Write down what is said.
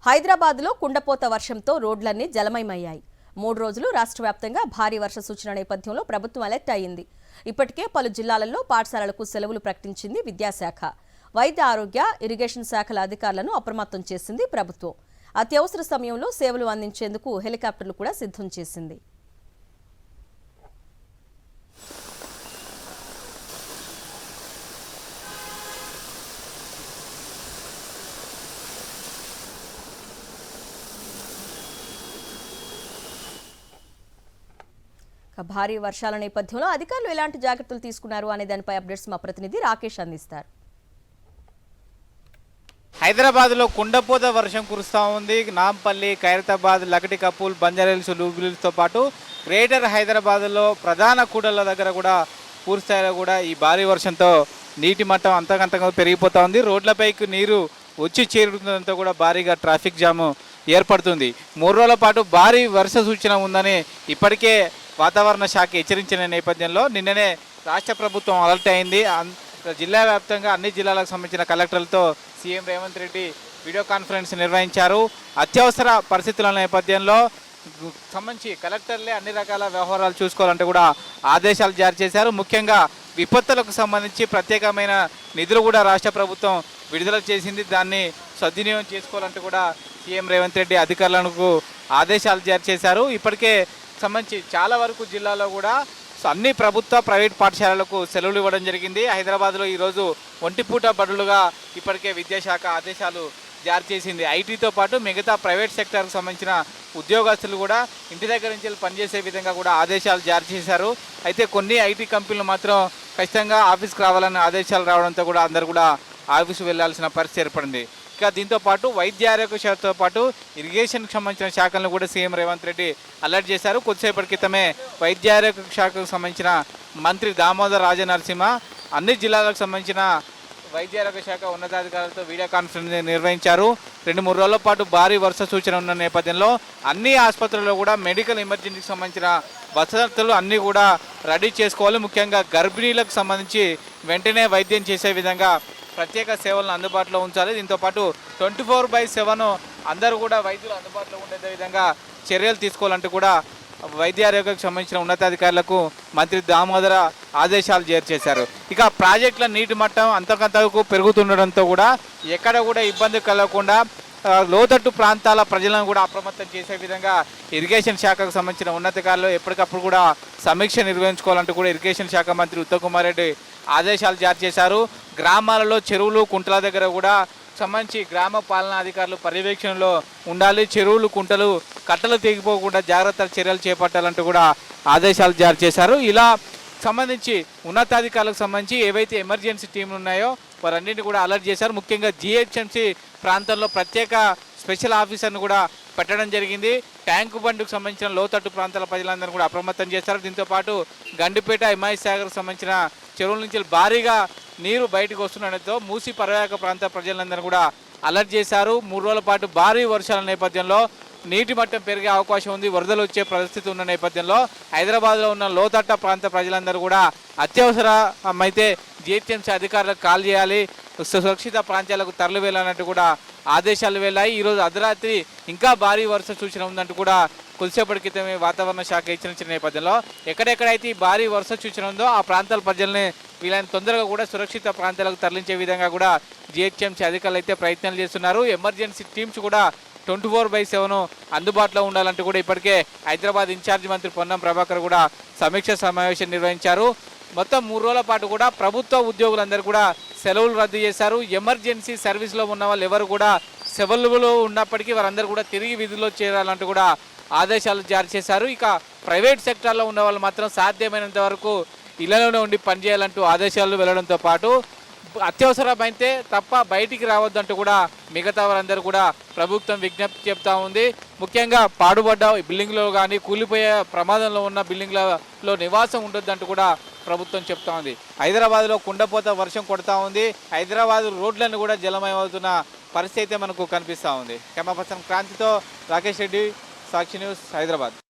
హైదరాబాద్లో కుండపోత వర్షంతో రోడ్లన్నీ జలమయమయ్యాయి. 3 రోజులు రాష్ట్ర వ్యాప్తంగా భారీ వర్ష సూచన నేపథ్యంలో ప్రభుత్వం అలర్ట్ అయింది. ఇప్పటికే పలు జిల్లాలలో పాఠశాలలకు సెలవులు ప్రకటించింది విద్యాశాఖ. వైద్య ఆరోగ్య, ఇరిగేషన్ శాఖల అధికారులను అప్రమత్తం చేసింది ప్రభుత్వం. అత్యవసర సమయంలో సేవలు అందించేందుకు హెలికాప్టర్లు కూడా సిద్ధం చేసింది. భారీ వర్షాల నేపథ్యంలో అధికారులు ఎలాంటి జాగ్రత్తలు తీసుకున్నారు అనే దానిపై అప్డేట్స్ మా ప్రతినిధి రాకేష్ అందిస్తారు. హైదరాబాద్లో కుండపోత వర్షం కురుస్తూ ఉంది. నాంపల్లి, ఖైరతాబాద్, లకటి కపూల్, బంజారాహిల్స్, లూబిలితో పాటు గ్రేటర్ హైదరాబాద్లో ప్రధాన కూడళ్ల దగ్గర కూడా పూర్తిస్థాయిలో కూడా ఈ భారీ వర్షంతో నీటి మట్టం అంతకంతగా పెరిగిపోతూ ఉంది. రోడ్లపైకి నీరు వచ్చి చేరుతుందంతో కూడా భారీగా ట్రాఫిక్ జాము ఏర్పడుతుంది. 3 రోజుల పాటు భారీ వర్ష సూచన ఉందని ఇప్పటికే వాతావరణ శాఖ హెచ్చరించిన నేపథ్యంలో నిన్ననే రాష్ట్ర ప్రభుత్వం అలర్ట్ అయింది. జిల్లా వ్యాప్తంగా అన్ని జిల్లాలకు సంబంధించిన కలెక్టర్లతో CM Revanth Reddy video conference నిర్వహించారు. అత్యవసర పరిస్థితుల నేపథ్యంలో సంబంధించి కలెక్టర్లే అన్ని రకాల వ్యవహారాలు చూసుకోవాలంటే కూడా ఆదేశాలు జారీ చేశారు. ముఖ్యంగా విపత్తులకు సంబంధించి ప్రత్యేకమైన నిధులు కూడా రాష్ట్ర ప్రభుత్వం విడుదల చేసింది. దాన్ని సద్వినియోగం చేసుకోవాలంటే కూడా సీఎం రేవంత్ రెడ్డి అధికారులకు ఆదేశాలు జారీ చేశారు. ఇప్పటికే సంబంధించి చాలా వరకు జిల్లాలో కూడా అన్ని ప్రభుత్వ ప్రైవేట్ పాఠశాలలకు సెలవులు ఇవ్వడం జరిగింది. హైదరాబాద్లో ఈరోజు ఒంటిపూట బడులుగా ఇప్పటికే విద్యాశాఖ ఆదేశాలు జారీ చేసింది. ఐటీతో పాటు మిగతా ప్రైవేట్ సెక్టార్కు సంబంధించిన ఉద్యోగస్తులు కూడా ఇంటి దగ్గర నుంచి పనిచేసే విధంగా కూడా ఆదేశాలు జారీ చేశారు. అయితే కొన్ని ఐటీ కంపెనీలు మాత్రం ఖచ్చితంగా ఆఫీస్కి రావాలనే ఆదేశాలు రావడంతో కూడా అందరూ కూడా ఆఫీసు వెళ్లాల్సిన పరిస్థితి ఏర్పడింది. ఇక దీంతో పాటు వైద్య ఆరోగ్య శాఖతో పాటు ఇరిగేషన్కి సంబంధించిన శాఖలను కూడా సీఎం రేవంత్ రెడ్డి అలర్ట్ చేశారు. కొద్దిసేపటి క్రితమే వైద్య ఆరోగ్య శాఖకు సంబంధించిన మంత్రి దామోదర్ రాజనరసింహ అన్ని జిల్లాలకు సంబంధించిన వైద్య ఆరోగ్య శాఖ ఉన్నతాధికారులతో వీడియో కాన్ఫరెన్స్ నిర్వహించారు. 2-3 రోజుల పాటు భారీ వర్ష సూచన ఉన్న నేపథ్యంలో అన్ని ఆసుపత్రుల్లో కూడా మెడికల్ ఎమర్జెన్సీకి సంబంధించిన వసతులు అన్నీ కూడా రెడీ చేసుకోవాలి. ముఖ్యంగా గర్భిణీలకు సంబంధించి వెంటనే వైద్యం చేసే విధంగా ప్రత్యేక సేవలను అందుబాటులో ఉంచాలి. దీంతోపాటు 24/7 అందరూ కూడా వైద్యులు అందుబాటులో ఉండే విధంగా చర్యలు తీసుకోవాలంటూ కూడా వైద్య ఆరోగ్యకు సంబంధించిన ఉన్నతాధికారులకు మంత్రి దామోదర ఆదేశాలు జారీ చేశారు. ఇక ప్రాజెక్టుల నీటి మట్టం అంతకంతకు పెరుగుతుండడంతో కూడా ఎక్కడ కూడా ఇబ్బంది కలగకుండా లోతట్టు ప్రాంతాల ప్రజలను కూడా అప్రమత్తం చేసే విధంగా ఇరిగేషన్ శాఖకు సంబంధించిన ఉన్నతాధికారులు ఎప్పటికప్పుడు కూడా సమీక్ష నిర్వహించుకోవాలంటూ కూడా ఇరిగేషన్ శాఖ మంత్రి ఉత్తమ్ కుమార్ రెడ్డి ఆదేశాలు జారీ చేశారు. గ్రామాలలో చెరువులు, కుంటల దగ్గర కూడా సంబంధించి గ్రామ పాలనా అధికారులు పర్యవేక్షణలో ఉండాలి. చెరువులు, కుంటలు, కట్టలు తెగిపోకుండా జాగ్రత్త చర్యలు చేపట్టాలంటూ కూడా ఆదేశాలు జారీ చేశారు. ఇలా సంబంధించి ఉన్నతాధికారులకు సంబంధించి ఏవైతే ఎమర్జెన్సీ టీంలు ఉన్నాయో వారన్నింటినీ కూడా అలర్ట్ చేశారు. ముఖ్యంగా జీహెచ్ఎంసీ ప్రాంతంలో ప్రత్యేక స్పెషల్ ఆఫీసర్ను కూడా పెట్టడం జరిగింది. ట్యాంకు బండ్కు సంబంధించిన లోతట్టు ప్రాంతాల ప్రజలందరూ కూడా అప్రమత్తం చేశారు. దీంతోపాటు గండిపేట, ఎంఐఎస్ సాగర్కు సంబంధించిన చెరువుల నుంచి భారీగా నీరు బయటకు వస్తుండడంతో మూసి పర్యాటక ప్రాంత ప్రజలందరూ కూడా అలర్ట్ చేశారు. 3 రోజుల పాటు భారీ వర్షాల నేపథ్యంలో నీటి మట్టం పెరిగే అవకాశం ఉంది, వరదలు వచ్చే పరిస్థితి ఉన్న నేపథ్యంలో హైదరాబాద్లో ఉన్న లోతట్ట ప్రాంత ప్రజలందరూ కూడా అత్యవసరం అయితే జిహెచ్ఎంసీ అధికారులకు కాల్ చేయాలి, సురక్షిత ప్రాంతాలకు తరలి వెళ్ళాలంటూ కూడా ఆదేశాలు వెళ్ళాయి. ఈరోజు అర్ధరాత్రి ఇంకా భారీ వర్ష సూచన ఉందంటూ కూడా కొద్దిసేపటి క్రితమే వాతావరణ శాఖ హెచ్చరించిన నేపథ్యంలో ఎక్కడెక్కడైతే ఈ భారీ వర్ష సూచన ఉందో ఆ ప్రాంతాల ప్రజల్ని వీళ్ళని తొందరగా కూడా సురక్షిత ప్రాంతాలకు తరలించే విధంగా కూడా జిహెచ్ఎంసీ అధికారులు అయితే ప్రయత్నాలు చేస్తున్నారు. ఎమర్జెన్సీ టీమ్స్ కూడా 24/7 అందుబాటులో ఉండాలంటూ కూడా ఇప్పటికే హైదరాబాద్ ఇన్ఛార్జ్ మంత్రి పొన్నం ప్రభాకర్ కూడా సమీక్ష సమావేశం నిర్వహించారు. మొత్తం 3 రోజుల పాటు కూడా ప్రభుత్వ ఉద్యోగులందరూ కూడా సెలవులు రద్దు చేశారు. ఎమర్జెన్సీ సర్వీస్లో ఉన్న వాళ్ళు ఎవరు కూడా సెలవులో ఉన్నప్పటికీ వారందరూ కూడా తిరిగి విధుల్లో చేరాలంటూ కూడా ఆదేశాలు జారీ చేశారు. ఇక ప్రైవేట్ సెక్టార్లో ఉన్న వాళ్ళు మాత్రం సాధ్యమైనంత వరకు ఇళ్లలోనే ఉండి పనిచేయాలంటూ ఆదేశాలు వెళ్లడంతో పాటు అత్యవసరమైతే తప్ప బయటికి రావద్దంటూ కూడా మిగతా వారందరూ కూడా ప్రభుత్వం విజ్ఞప్తి చెప్తా ఉంది. ముఖ్యంగా పాడుబడ్డ బిల్డింగ్లో కానీ కూలిపోయే ప్రమాదంలో ఉన్న బిల్డింగ్లలో నివాసం ఉండొద్దంటూ కూడా ప్రభుత్వం చెప్తా ఉంది. హైదరాబాద్లో కుండపోత వర్షం కొడతా ఉంది. హైదరాబాద్ రోడ్లను కూడా జలమయమవుతున్న పరిస్థితి అయితే మనకు కనిపిస్తూ ఉంది. కెమెరా పర్సన్ క్రాంతితో రాకేష్ రెడ్డి, సాక్షి న్యూస్, హైదరాబాద్.